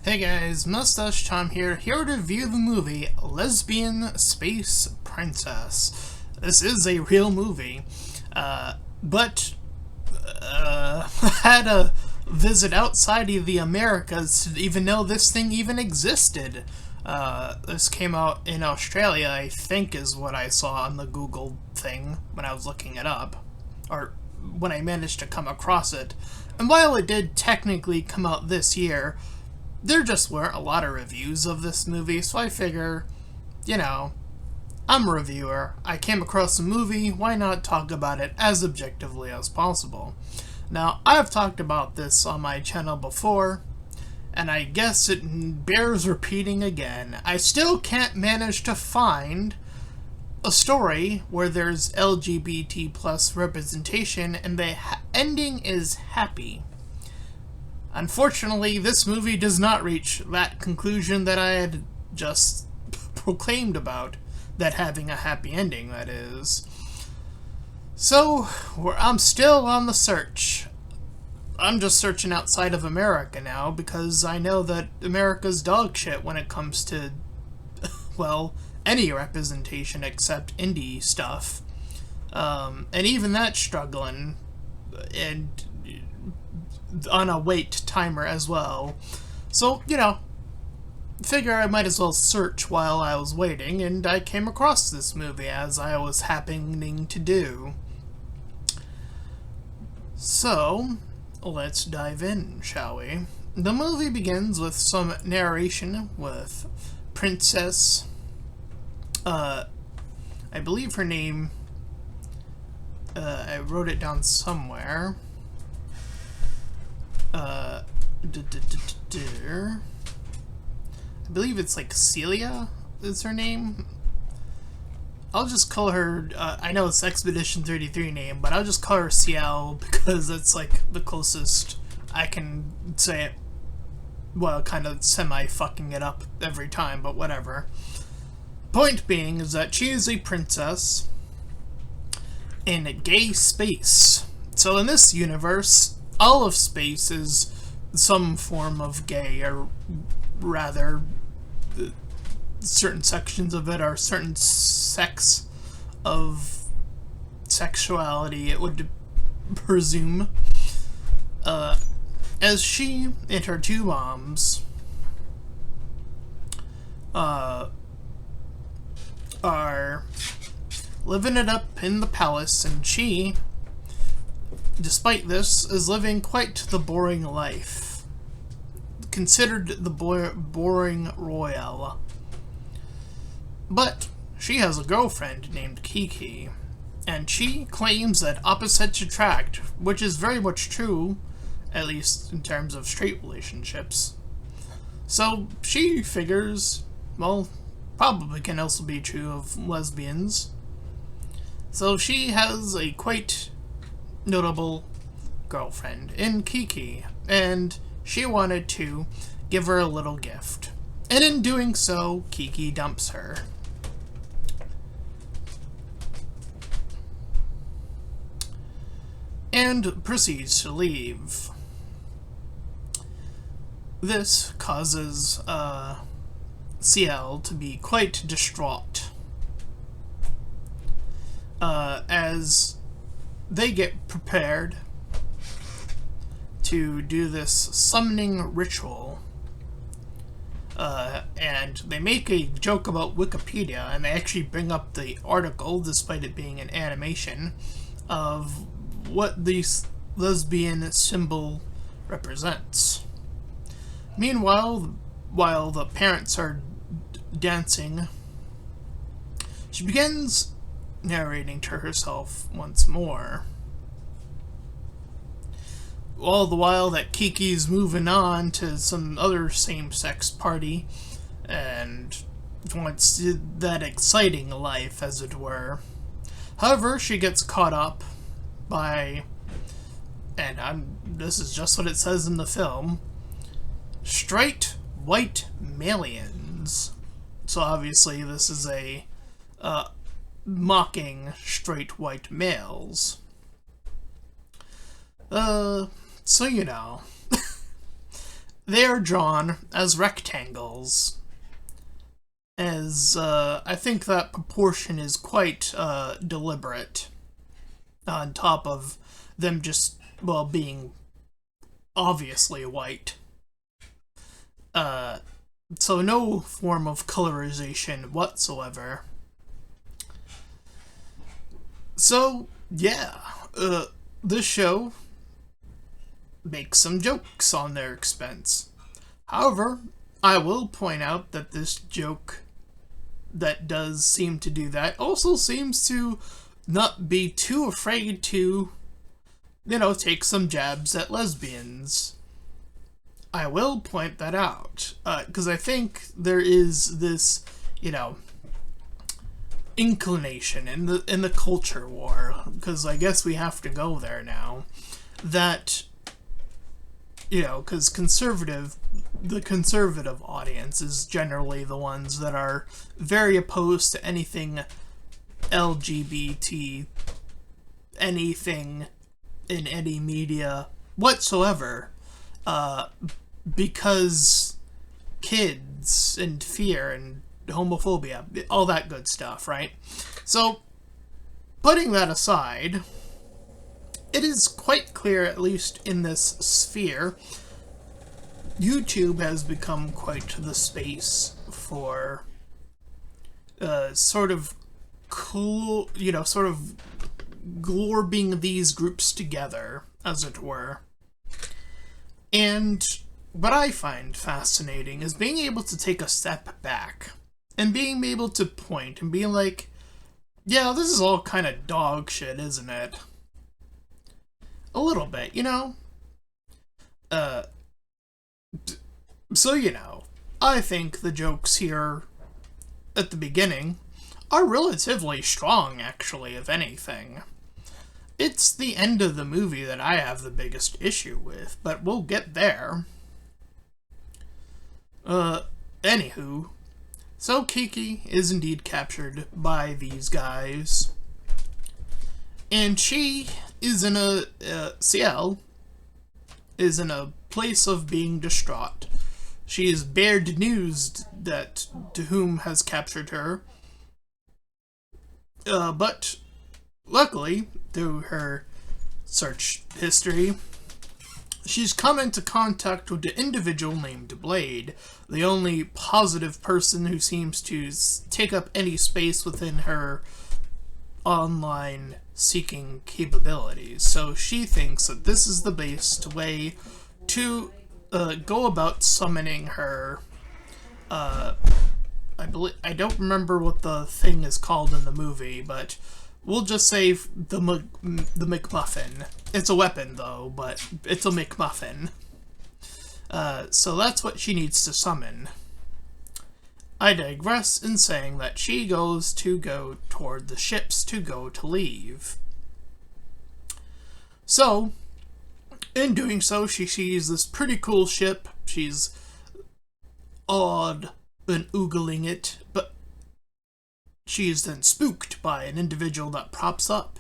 Hey guys, Mustached Tom here to review the movie Lesbian Space Princess. This is a real movie, but I had to visit outside of the Americas to even know this thing even existed. This came out in Australia, I think is what I saw on the Google thing when I was looking it up, or when I managed to come across it. And while it did technically come out this year, there just weren't a lot of reviews of this movie, so I figure, I'm a reviewer. I came across the movie, why not talk about it as objectively as possible? Now, I've talked about this on my channel before, and I guess it bears repeating again. I still can't manage to find a story where there's LGBT plus representation and the ending is happy. Unfortunately, this movie does not reach that conclusion that I had just proclaimed about, that having a happy ending, that is. So, I'm still on the search. I'm just searching outside of America now, because I know that America's dog shit when it comes to, well, any representation except indie stuff. And even that's struggling, and on a wait timer as well. So, figure I might as well search while I was waiting, and I came across this movie as I was happening to do. So, let's dive in, shall we? The movie begins with some narration with Princess, I believe her name, I wrote it down somewhere. I believe it's like Celia is her name. I'll just call her, I know it's Expedition 33 name, but I'll just call her Ciel because it's like the closest I can say it. Well, kind of semi-fucking it up every time, but whatever. Point being is that she is a princess in gay space. So in this universe, all of space is some form of gay, or rather, certain sections of it are certain sex of sexuality, it would presume. As she and her two moms are living it up in the palace, and she, despite this, is living quite the boring life. Considered the boring royale. But she has a girlfriend named Kiki, and she claims that opposites attract, which is very much true, at least in terms of straight relationships. So she figures, well, probably can also be true of lesbians. So she has a quite notable girlfriend in Kiki, and she wanted to give her a little gift. And in doing so, Kiki dumps her. And proceeds to leave. This causes Ciel to be quite distraught, as they get prepared to do this summoning ritual. And they make a joke about Wikipedia, and they actually bring up the article, despite it being an animation, of what the lesbian symbol represents. Meanwhile, while the parents are dancing, she begins narrating to herself once more. All the while that Kiki's moving on to some other same-sex party and wants that exciting life, as it were. However, she gets caught up by, and this is just what it says in the film, straight white malians. So obviously this is a mocking straight white males. So they are drawn as rectangles. As I think that proportion is quite deliberate, on top of them just, well, being obviously white. So no form of colorization whatsoever. So, yeah, this show makes some jokes on their expense. However, I will point out that this joke that does seem to do that also seems to not be too afraid to, take some jabs at lesbians. I will point that out, because I think there is this, inclination in the culture war, because I guess we have to go there now, that, because the conservative audience is generally the ones that are very opposed to anything LGBT, anything in any media whatsoever, because kids and fear and homophobia, all that good stuff, right? So, putting that aside, it is quite clear, at least in this sphere, YouTube has become quite the space for sort of cool, sort of glorbing these groups together, as it were. And what I find fascinating is being able to take a step back and being able to point and being like, yeah, this is all kind of dog shit, isn't it? A little bit, So, I think the jokes here at the beginning are relatively strong, actually, if anything. It's the end of the movie that I have the biggest issue with, but we'll get there. Anywho, so Kiki is indeed captured by these guys, and she is in Ciel is in a place of being distraught. She is bared news that to whom has captured her, but luckily, through her search history, she's come into contact with an individual named Blade, the only positive person who seems to take up any space within her online seeking capabilities. So she thinks that this is the best way to go about summoning her. I don't remember what the thing is called in the movie, but we'll just say the McMuffin. It's a weapon, though, but it's a McMuffin. So that's what she needs to summon. I digress in saying that she goes to go toward the ships to leave. So, in doing so, she sees this pretty cool ship. She's awed and oogling it, but she is then spooked by an individual that props up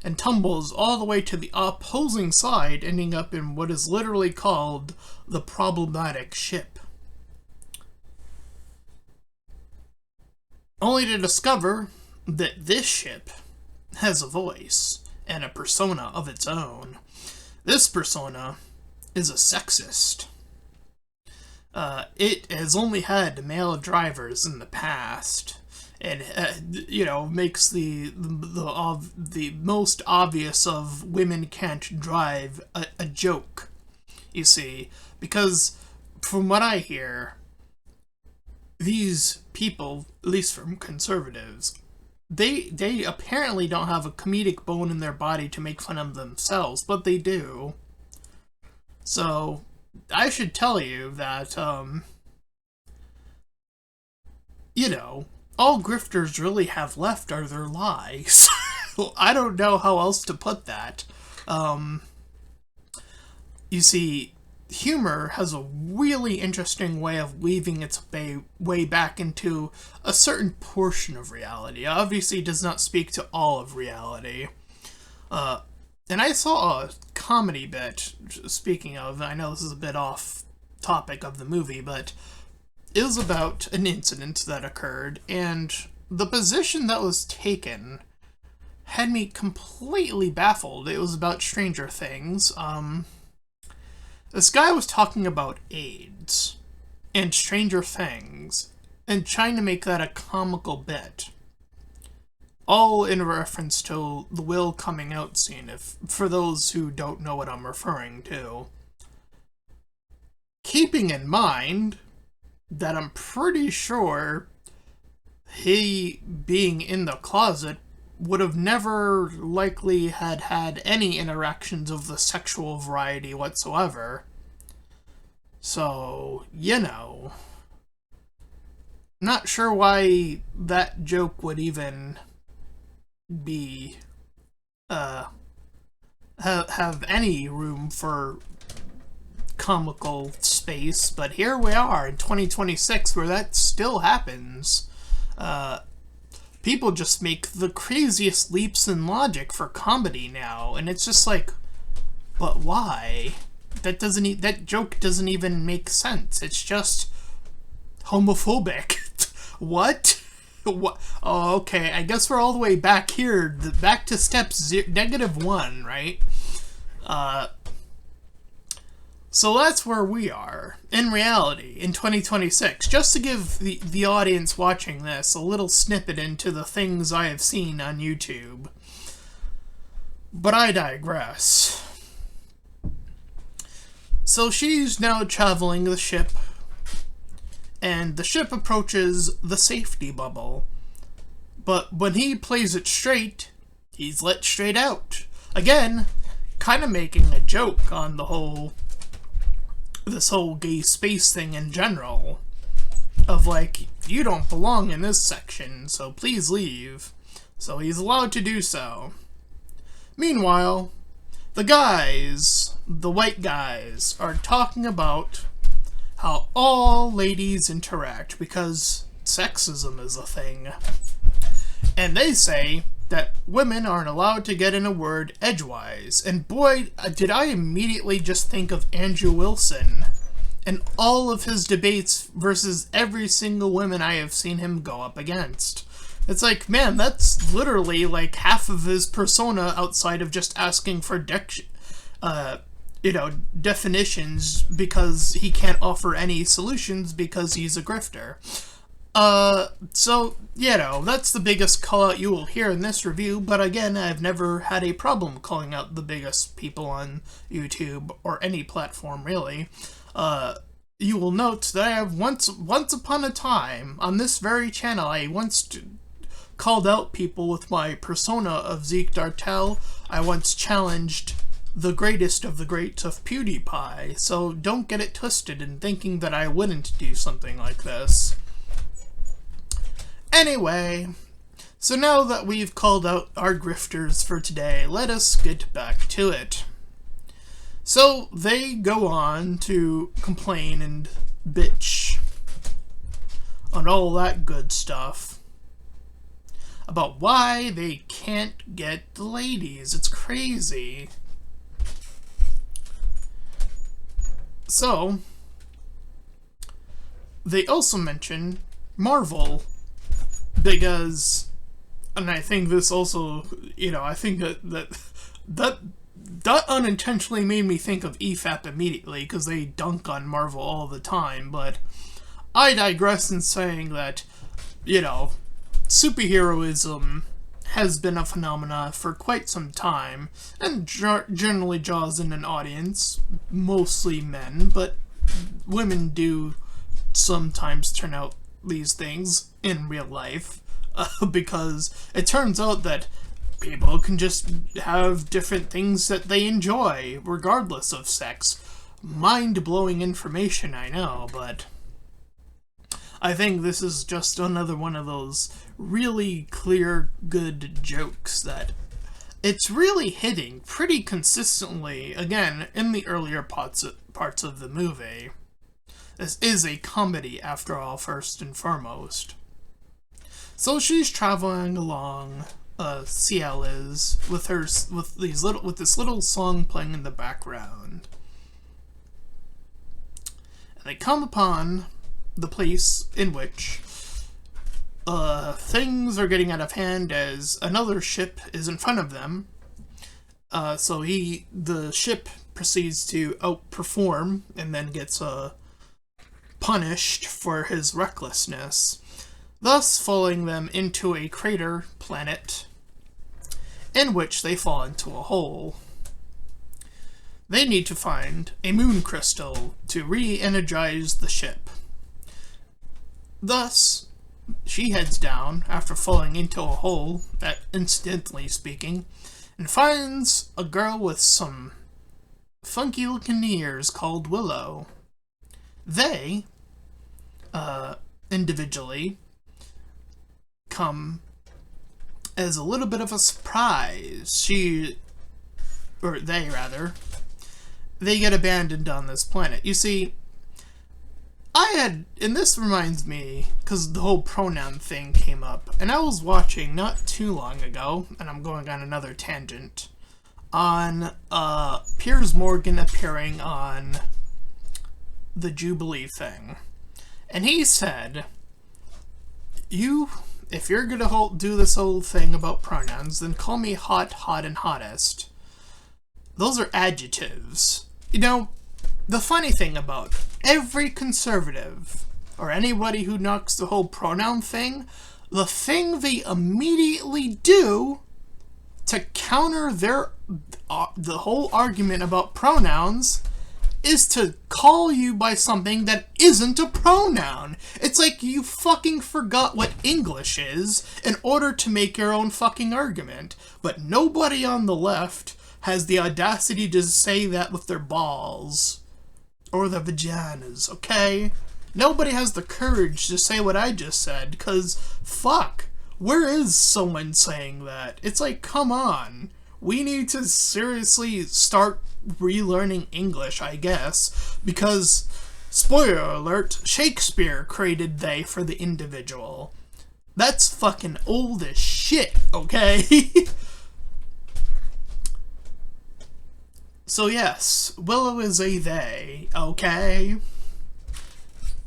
and tumbles all the way to the opposing side, ending up in what is literally called the problematic ship. Only to discover that this ship has a voice and a persona of its own. This persona is a sexist. It has only had male drivers in the past, and makes the most obvious of women can't drive a joke. You see, because from what I hear, these people, at least from conservatives, they apparently don't have a comedic bone in their body to make fun of themselves, but they do. So I should tell you that all grifters really have left are their lies. I don't know how else to put that. You see, humor has a really interesting way of weaving its way back into a certain portion of reality. Obviously, it does not speak to all of reality. And I saw a comedy bit, speaking of, I know this is a bit off topic of the movie, but it was about an incident that occurred, and the position that was taken had me completely baffled. It was about Stranger Things. This guy was talking about AIDS and Stranger Things and trying to make that a comical bit. All in reference to the Will coming out scene, for those who don't know what I'm referring to. Keeping in mind that I'm pretty sure he, being in the closet, would have never likely had any interactions of the sexual variety whatsoever. So, not sure why that joke would even be, have any room for comical space, but here we are in 2026 where that still happens. People just make the craziest leaps in logic for comedy now, and it's just like, but why? That joke doesn't even make sense. It's just homophobic. What? What? Oh, okay. I guess we're all the way back here, back to step -1, right? So that's where we are, in reality, in 2026. Just to give the audience watching this a little snippet into the things I have seen on YouTube. But I digress. So she's now traveling the ship, and the ship approaches the safety bubble. But when he plays it straight, he's let straight out. Again, kind of making a joke on this whole gay space thing in general. Of like, you don't belong in this section, so please leave. So he's allowed to do so. Meanwhile, the white guys, are talking about how all ladies interact because sexism is a thing. And they say that women aren't allowed to get in a word edgewise. And boy, did I immediately just think of Andrew Wilson and all of his debates versus every single woman I have seen him go up against. It's like, man, that's literally like half of his persona outside of just asking for definitions because he can't offer any solutions because he's a grifter. So, that's the biggest call out you will hear in this review, but again, I've never had a problem calling out the biggest people on YouTube, or any platform really. You will note that I have once upon a time, on this very channel, I once called out people with my persona of Zeke Dartel. I once challenged the greatest of the greats of PewDiePie, so don't get it twisted in thinking that I wouldn't do something like this. Anyway, so now that we've called out our grifters for today, let us get back to it. So they go on to complain and bitch on all that good stuff about why they can't get the ladies. It's crazy. So, they also mention Marvel, because, and I think this also, I think that unintentionally made me think of EFAP immediately, because they dunk on Marvel all the time, but I digress in saying that, superheroism has been a phenomena for quite some time, and generally draws in an audience, mostly men, but women do sometimes turn out these things in real life, because it turns out that people can just have different things that they enjoy, regardless of sex. Mind-blowing information, I know, but I think this is just another one of those really clear, good jokes that it's really hitting pretty consistently, again, in the earlier parts of the movie. This is a comedy, after all, first and foremost. So she's traveling along, CL is, with this little song playing in the background. And they come upon the place in which things are getting out of hand as another ship is in front of them. So the ship proceeds to outperform and then gets punished for his recklessness, thus falling them into a crater planet in which they fall into a hole. They need to find a moon crystal to re-energize the ship. Thus, she heads down after falling into a hole, incidentally speaking, and finds a girl with some funky-looking ears called Willow. They, individually, come as a little bit of a surprise. They get abandoned on this planet. You see, and this reminds me, because the whole pronoun thing came up, and I was watching not too long ago, and I'm going on another tangent, on Piers Morgan appearing on the Jubilee thing. And he said, if you're gonna do this whole thing about pronouns, then call me hot, hot, and hottest. Those are adjectives. You know, the funny thing about every conservative, or anybody who knocks the whole pronoun thing, the thing they immediately do to counter the whole argument about pronouns is to call you by something that isn't a pronoun. It's like you fucking forgot what English is in order to make your own fucking argument. But nobody on the left has the audacity to say that with their balls. Or their vaginas, okay? Nobody has the courage to say what I just said, because, fuck, where is someone saying that? It's like, come on. We need to seriously start relearning English, I guess, because, spoiler alert, Shakespeare created they for the individual. That's fucking old as shit, okay? So yes, Willow is a they, okay?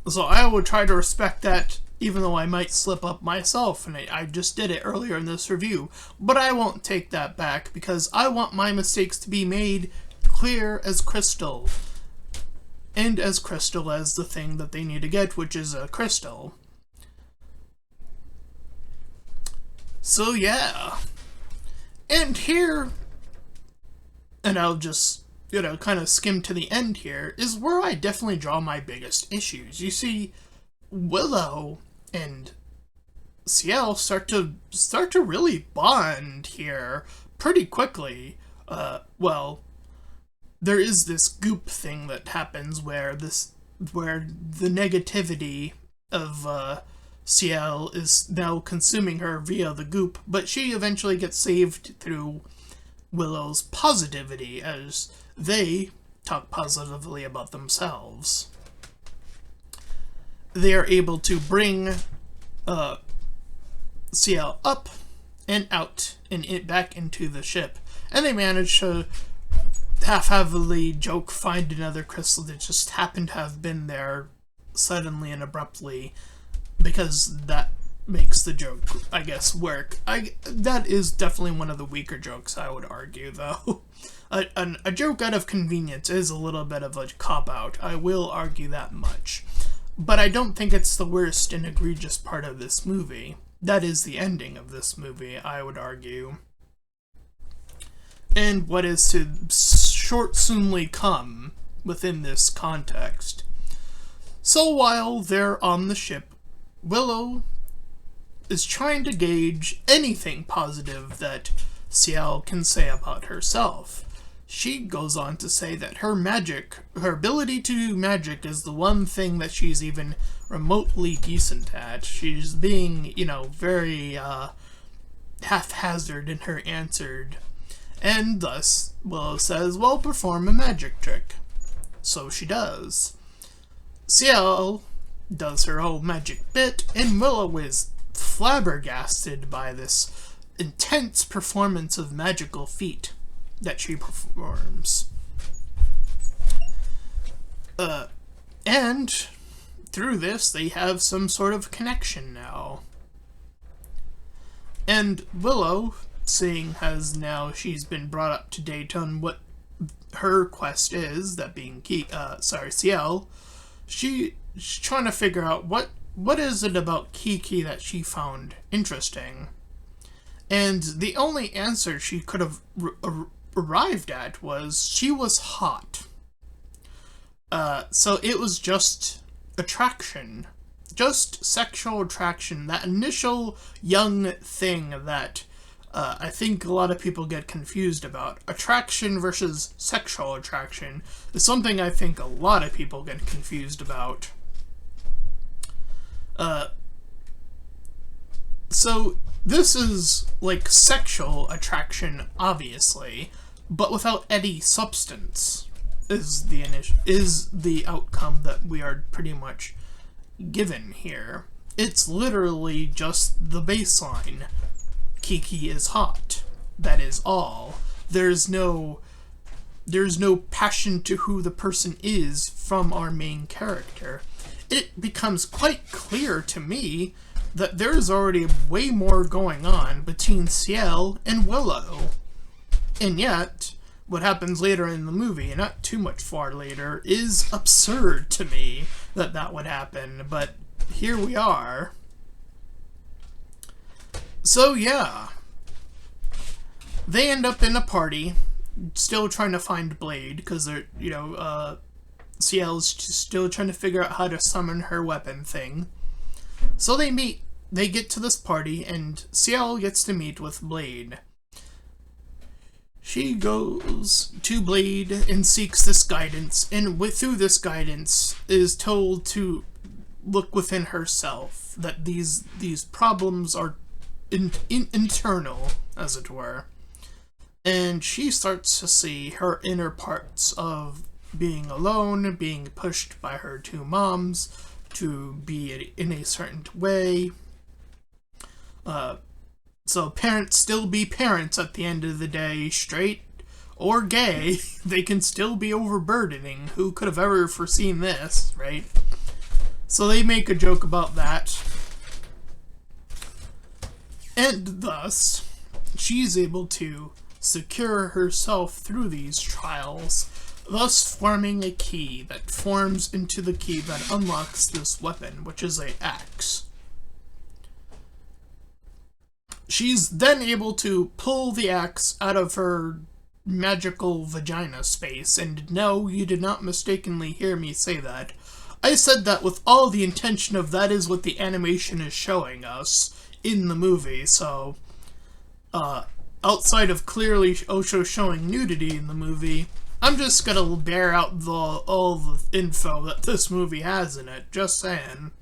So I will try to respect that, even though I might slip up myself, and I just did it earlier in this review. But I won't take that back, because I want my mistakes to be made clear as crystal. And as crystal as the thing that they need to get, which is a crystal. So yeah. And here, and I'll just, kind of skim to the end here, is where I definitely draw my biggest issues. You see, Willow and Ciel start to really bond here pretty quickly. Well, there is this goop thing that happens where the negativity of Ciel is now consuming her via the goop, but she eventually gets saved through Willow's positivity as they talk positively about themselves. They are able to bring Ciel up and out and back into the ship, and they manage to half-heavily joke find another crystal that just happened to have been there suddenly and abruptly, because that makes the joke, I guess, work. That is definitely one of the weaker jokes, I would argue, though. A joke out of convenience is a little bit of a cop-out, I will argue that much. But I don't think it's the worst and egregious part of this movie. That is the ending of this movie, I would argue. And what is to soonly come within this context. So while they're on the ship, Willow is trying to gauge anything positive that Ciel can say about herself. She goes on to say that her ability to do magic is the one thing that she's even remotely decent at. She's being, very haphazard in her answer. And thus, Willow says, well, perform a magic trick. So she does. Ciel does her whole magic bit, and Willow is flabbergasted by this intense performance of magical feat that she performs. And through this, they have some sort of connection now. And Willow, seeing as now she's been brought up to date on what her quest is, that being Ciel, she's trying to figure out what is it about Kiki that she found interesting. And the only answer she could have arrived at was she was hot. So it was just attraction. Just sexual attraction. That initial young thing that I think a lot of people get confused about. Attraction versus sexual attraction is something I think a lot of people get confused about. So this is like sexual attraction, obviously, but without any substance is the outcome that we are pretty much given here. It's literally just the baseline. Kiki is hot. That is all. There's no passion to who the person is from our main character. It becomes quite clear to me that there's already way more going on between Ciel and Willow. And yet, what happens later in the movie, and not too much far later, is absurd to me that would happen, but here we are. So yeah, they end up in a party, still trying to find Blade, because they're, Ciel's still trying to figure out how to summon her weapon thing. So they get to this party, and Ciel gets to meet with Blade. She goes to Blade and seeks this guidance, and through this guidance is told to look within herself, that these problems are internal, as it were. And she starts to see her inner parts of being alone, being pushed by her two moms to be in a certain way. So parents still be parents at the end of the day, straight or gay. They can still be overburdening. Who could have ever foreseen this, right? So they make a joke about that. And thus, she's able to secure herself through these trials, thus forming a key that forms into the key that unlocks this weapon, which is an axe. She's then able to pull the axe out of her magical vagina space, and no, you did not mistakenly hear me say that. I said that with all the intention of that is what the animation is showing us in the movie, so, outside of clearly Osho showing nudity in the movie, I'm just gonna bear out all the info that this movie has in it, just saying.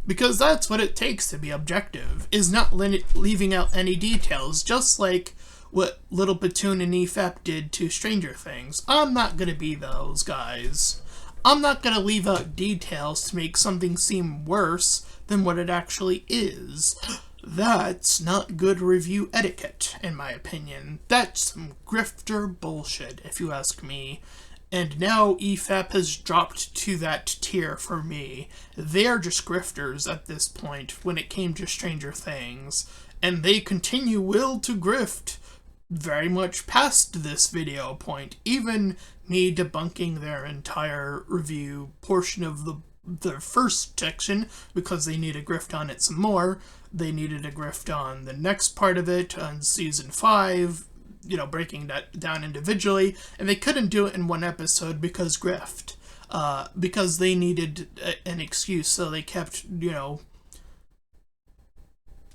Because that's what it takes to be objective, is not leaving out any details, just like what Little Platoon and EFAP did to Stranger Things. I'm not gonna be those guys. I'm not gonna leave out details to make something seem worse than what it actually is. That's not good review etiquette, in my opinion. That's some grifter bullshit, if you ask me. And now EFAP has dropped to that tier for me. They are just grifters at this point when it came to Stranger Things. And they continue will to grift very much past this video point. Even me debunking their entire review portion of the first section, because they need to grift on it some more. They needed to grift on the next part of it on season 5, breaking that down individually, and they couldn't do it in one episode because grift. Because they needed an excuse, so they kept,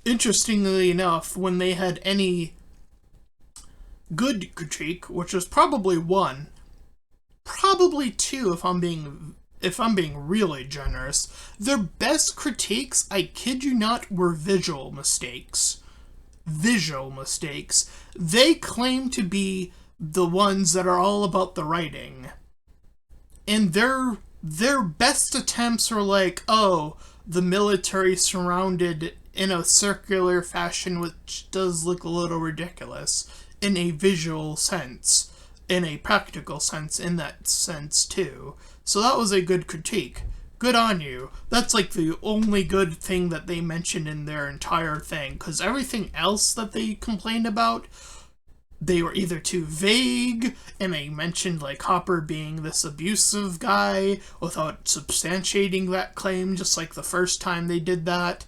interestingly enough, when they had any good critique, which was probably one, probably two if I'm being really generous, their best critiques, I kid you not, were visual mistakes. Visual mistakes. They claim to be the ones that are all about the writing. And their best attempts are like, oh, the military surrounded in a circular fashion, which does look a little ridiculous in a visual sense, in a practical sense, in that sense too. So that was a good critique. Good on you. That's like the only good thing that they mentioned in their entire thing, because everything else that they complained about, they were either too vague, and they mentioned like Hopper being this abusive guy without substantiating that claim, just like the first time they did that.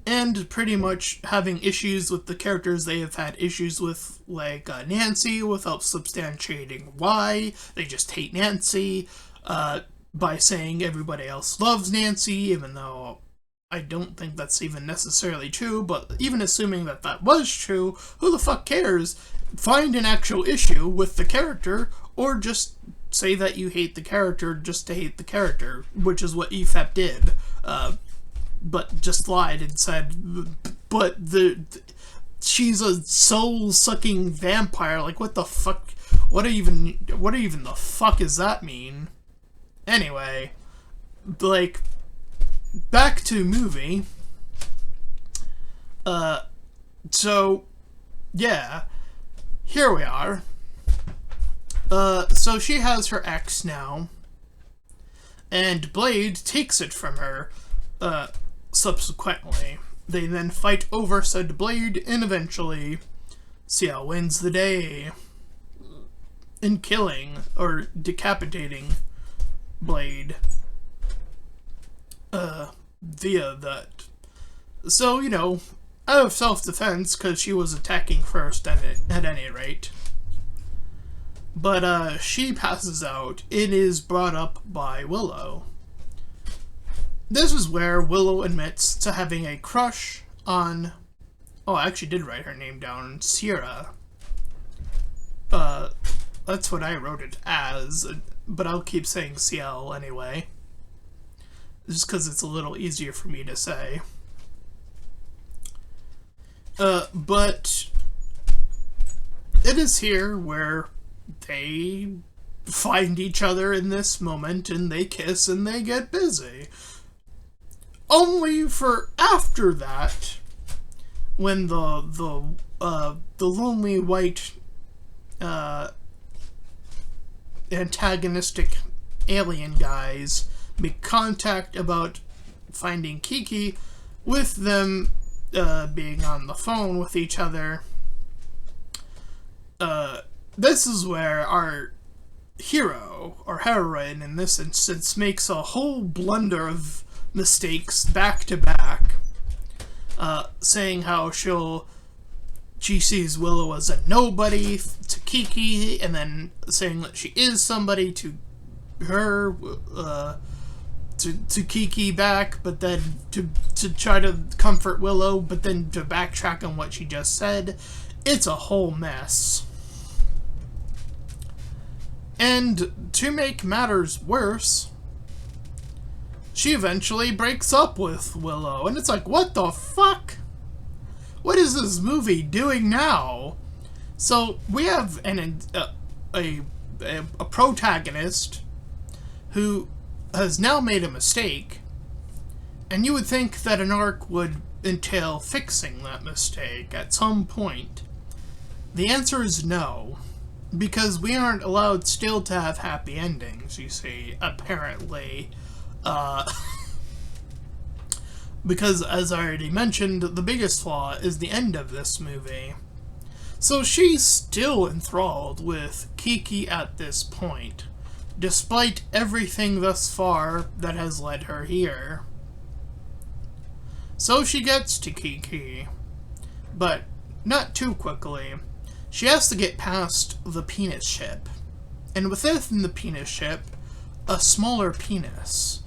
And pretty much having issues with the characters they have had issues with, like Nancy, without substantiating why. They just hate Nancy, by saying everybody else loves Nancy, even though I don't think that's even necessarily true, but even assuming that that was true, who the fuck cares? Find an actual issue with the character, or just say that you hate the character just to hate the character, which is what EFEP did. But just lied and said, but she's a soul-sucking vampire. Like, what the fuck? What even the fuck does that mean? Anyway, like, back to movie. So, yeah, here we are. So she has her ex now, and Blade takes it from her, subsequently. They then fight over said Blade, and eventually Ciel wins the day in killing, or decapitating, Blade, via that. So, you know, out of self-defense, because she was attacking first at any rate. But, she passes out and is brought up by Willow. This is where Willow admits to having a crush on... Oh, I actually did write her name down. Sierra. That's what I wrote it as, but I'll keep saying Ciel anyway. Just because it's a little easier for me to say. But it is here where they find each other in this moment, and they kiss and they get busy. Only for after that, when the lonely white antagonistic alien guys make contact about finding Kiki, with them being on the phone with each other. This is where our hero, or heroine in this instance, makes a whole blunder of mistakes back to back, saying how she sees Willow as a nobody to Kiki, and then saying that she is somebody to her, to Kiki back, but then to try to comfort Willow, but then to backtrack on what she just said. It's a whole mess. And to make matters worse, she eventually breaks up with Willow, and it's like, what the fuck? What is this movie doing now? So we have a protagonist who has now made a mistake, and you would think that an arc would entail fixing that mistake at some point. The answer is no, because we aren't allowed still to have happy endings, you see, apparently. Because, as I already mentioned, the biggest flaw is the end of this movie. So she's still enthralled with Kiki at this point, despite everything thus far that has led her here. So she gets to Kiki, but not too quickly. She has to get past the penis ship, and within the penis ship, a smaller penis.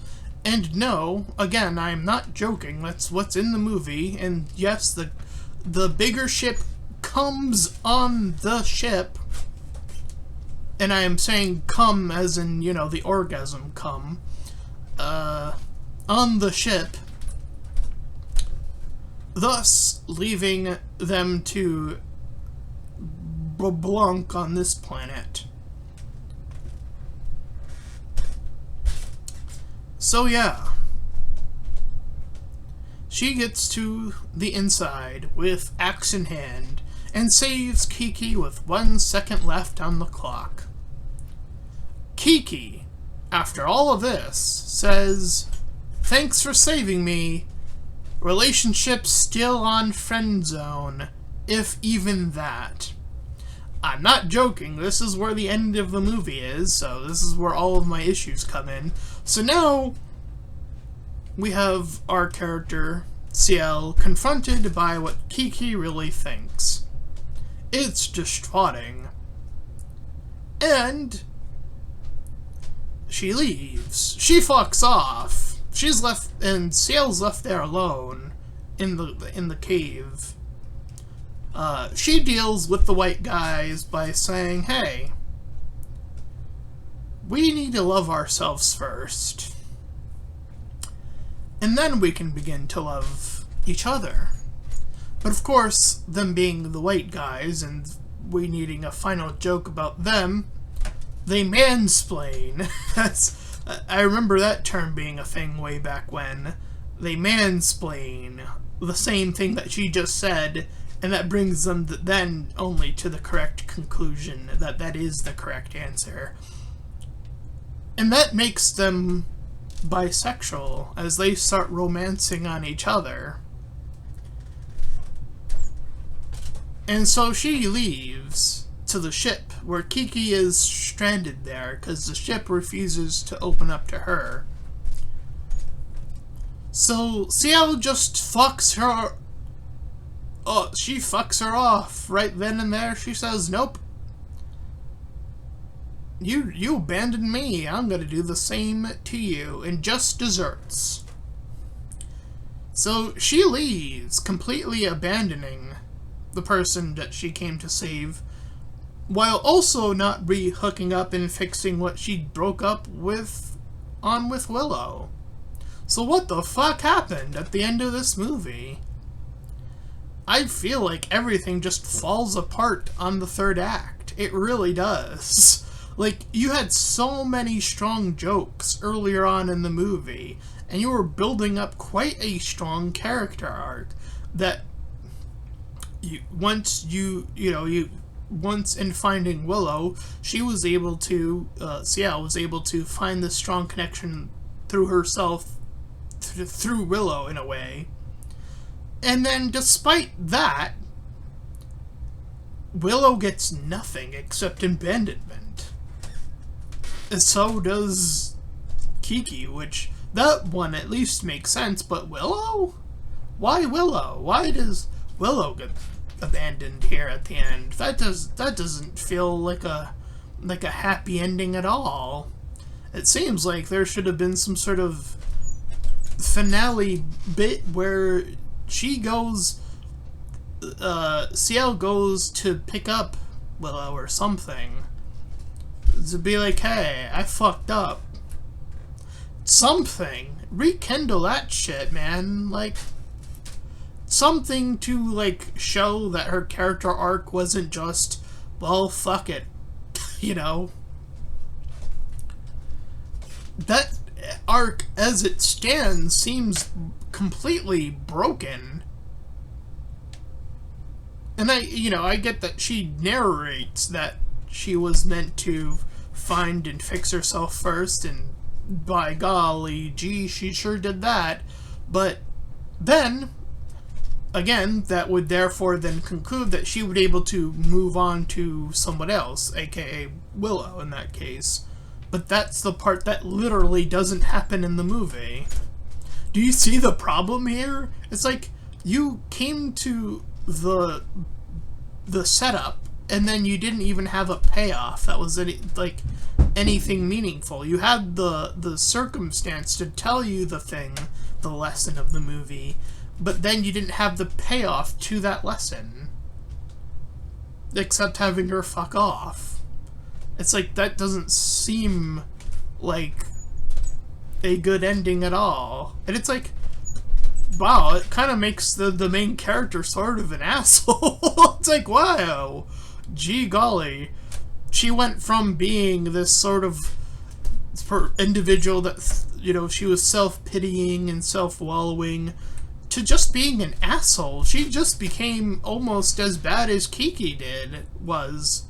And no, again, I'm not joking, that's what's in the movie, and yes, the bigger ship comes on the ship, and I am saying come as in, you know, the orgasm come, on the ship, thus leaving them to Blanc on this planet. So yeah, she gets to the inside with axe in hand and saves Kiki with 1 second left on the clock. Kiki, after all of this, says, "Thanks for saving me. Relationship still on friend zone, if even that." I'm not joking, this is where the end of the movie is, so this is where all of my issues come in. So now, we have our character, Ciel, confronted by what Kiki really thinks. It's distraughting. And she leaves. She fucks off. She's left, and Ciel's left there alone in the cave. She deals with the white guys by saying, "Hey, we need to love ourselves first, and then we can begin to love each other." But of course, them being the white guys, and we needing a final joke about them, they mansplain. I remember that term being a thing way back when. They mansplain the same thing that she just said, and that brings them then only to the correct conclusion that that is the correct answer. And that makes them bisexual as they start romancing on each other. And so she leaves to the ship, where Kiki is stranded there because the ship refuses to open up to her. So Ciel just fucks her. Oh, she fucks her off right then and there. She says, "Nope. You abandoned me. I'm gonna do the same to you," and just deserts. So she leaves, completely abandoning the person that she came to save, while also not re-hooking up and fixing what she broke up with Willow. So what the fuck happened at the end of this movie? I feel like everything just falls apart on the third act. It really does. Like, you had so many strong jokes earlier on in the movie, and you were building up quite a strong character arc that once in finding Willow, she was able to, Ciel was able to find this strong connection through herself, through Willow in a way. And then, despite that, Willow gets nothing except abandonment. And so does Kiki, which, that one at least makes sense, but Willow? Why Willow? Why does Willow get abandoned here at the end? That doesn't feel like a happy ending at all. It seems like there should have been some sort of finale bit where she goes, Ciel goes to pick up Willow or something. To be like, "Hey, I fucked up." Something. Rekindle that shit, man. Like, something to, like, show that her character arc wasn't just, well, fuck it. You know? That arc, as it stands, seems completely broken. And I get that she narrates that she was meant to find and fix herself first, and by golly, gee, she sure did that. But then, again, that would therefore then conclude that she would be able to move on to someone else, aka Willow in that case. But that's the part that literally doesn't happen in the movie. Do you see the problem here? It's like, you came to the setup, and then you didn't even have a payoff that was anything meaningful. You had the circumstance to tell you the lesson of the movie, but then you didn't have the payoff to that lesson. Except having her fuck off. It's like, that doesn't seem like a good ending at all. And it's like, wow, it kind of makes the main character sort of an asshole. It's like, wow, gee golly. She went from being this sort of individual that, she was self-pitying and self-wallowing, to just being an asshole. She just became almost as bad as Kiki was.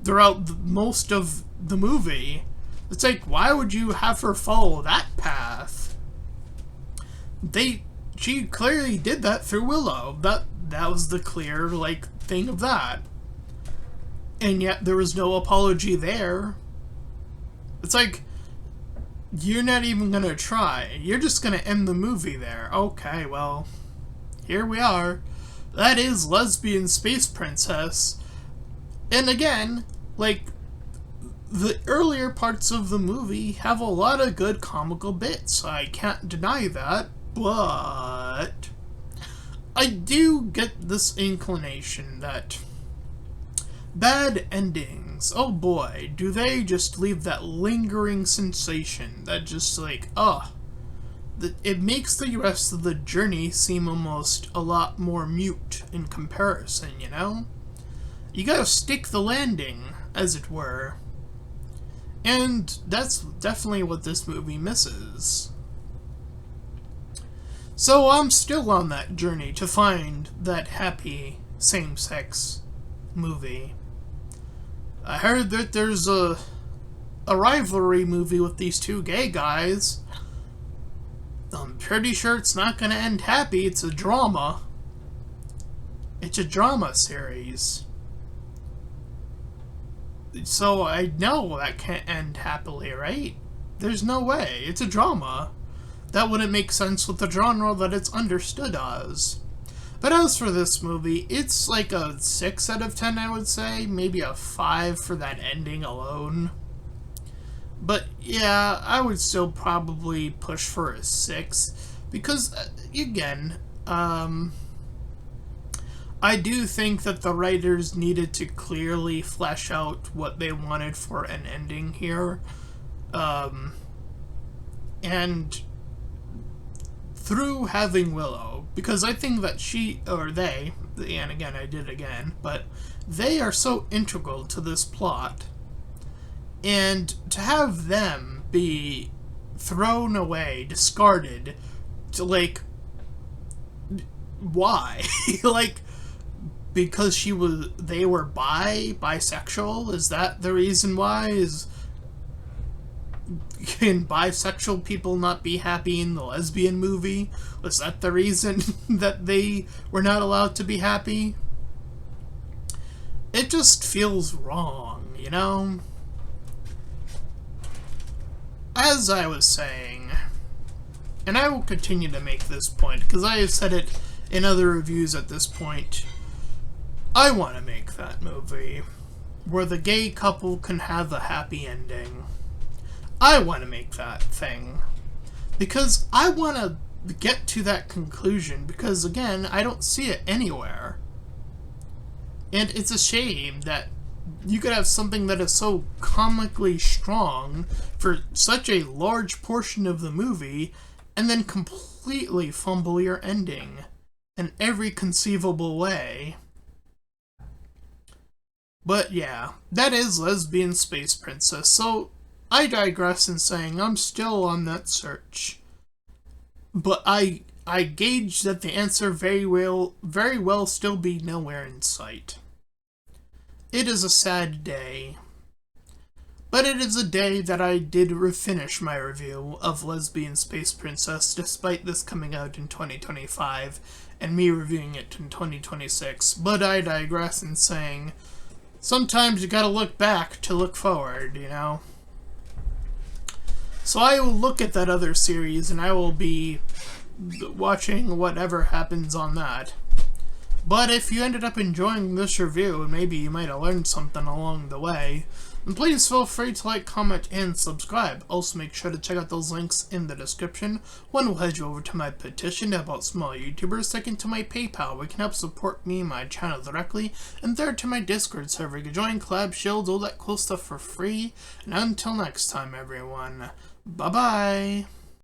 throughout most of the movie. It's like, why would you have her follow that path? She clearly did that through Willow. That was the clear, like, thing of that. And yet there was no apology there. It's like, you're not even gonna try. You're just gonna end the movie there. Okay, well, here we are. That is Lesbian Space Princess. And again, like, the earlier parts of the movie have a lot of good comical bits. I can't deny that, but I do get this inclination that bad endings, oh boy, do they just leave that lingering sensation that just like, it makes the rest of the journey seem almost a lot more mute in comparison, you know? You gotta stick the landing, as it were. And that's definitely what this movie misses. So I'm still on that journey to find that happy same-sex movie. I heard that there's a rivalry movie with these two gay guys. I'm pretty sure it's not gonna end happy. It's a drama. It's a drama series. So I know that can't end happily, right? There's no way. It's a drama. That wouldn't make sense with the genre that it's understood as. But as for this movie, it's like a 6 out of 10, I would say. Maybe a 5 for that ending alone. But yeah, I would still probably push for a 6. Because, again, I do think that the writers needed to clearly flesh out what they wanted for an ending here. And through having Willow, because I think that and again, I did again, but they are so integral to this plot. And to have them be thrown away, discarded, to like, why? Like, because they were bisexual? Is that the reason why? Can bisexual people not be happy in the Lesbian movie? Was that the reason that they were not allowed to be happy? It just feels wrong, you know? As I was saying, and I will continue to make this point, because I have said it in other reviews at this point, I want to make that movie where the gay couple can have a happy ending. I want to make that thing. Because I want to get to that conclusion, because again, I don't see it anywhere. And it's a shame that you could have something that is so comically strong for such a large portion of the movie, and then completely fumble your ending in every conceivable way. But yeah, that is Lesbian Space Princess, so I digress in saying I'm still on that search. But I gauge that the answer very well still be nowhere in sight. It is a sad day. But it is a day that I did finish my review of Lesbian Space Princess, despite this coming out in 2025, and me reviewing it in 2026. But I digress in saying, sometimes you gotta look back to look forward, you know? So I will look at that other series, and I will be watching whatever happens on that. But if you ended up enjoying this review, and maybe you might have learned something along the way, then please feel free to like, comment, and subscribe. Also make sure to check out those links in the description. One will head you over to my petition to help out small YouTubers, second to my PayPal where you can help support me and my channel directly, and third to my Discord server. You can join, collab, shields, all that cool stuff for free. And until next time everyone, bye bye!